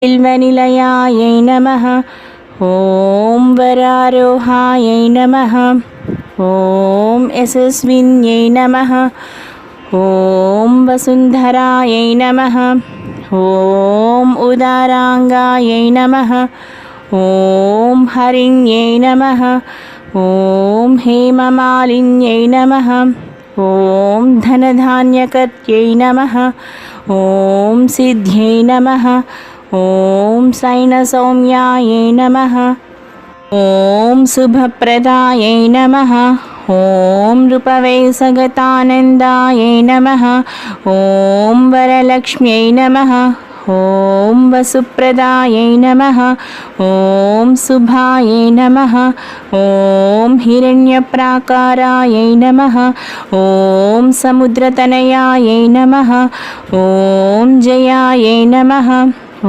बिल्वनिलयायै नमः। ॐ वरारोहायै नमः। ॐ यशस्विन्यै नमः। ॐ वसुन्धरायै नमः। ॐ उदाराङ्गायै नमः। ॐ हरिण्यै नमः। ॐ हेममालिन्यै नमः। ॐ धनधान्यकर्त्यै नमः। ॐ सिद्ध्यै नमः। ॐ सैनसौम्यायै नमः। ॐ शुभप्रदायै नमः। ॐ रूपवैसगतानन्दायै नमः। ॐ वरलक्ष्म्यै नमः। ॐ वसुप्रदायै नमः। ॐ शुभायै नमः। ॐ हिरण्यप्राकारायै नमः। ॐ समुद्रतनयायै नमः। ॐ जयायै नमः। ॐ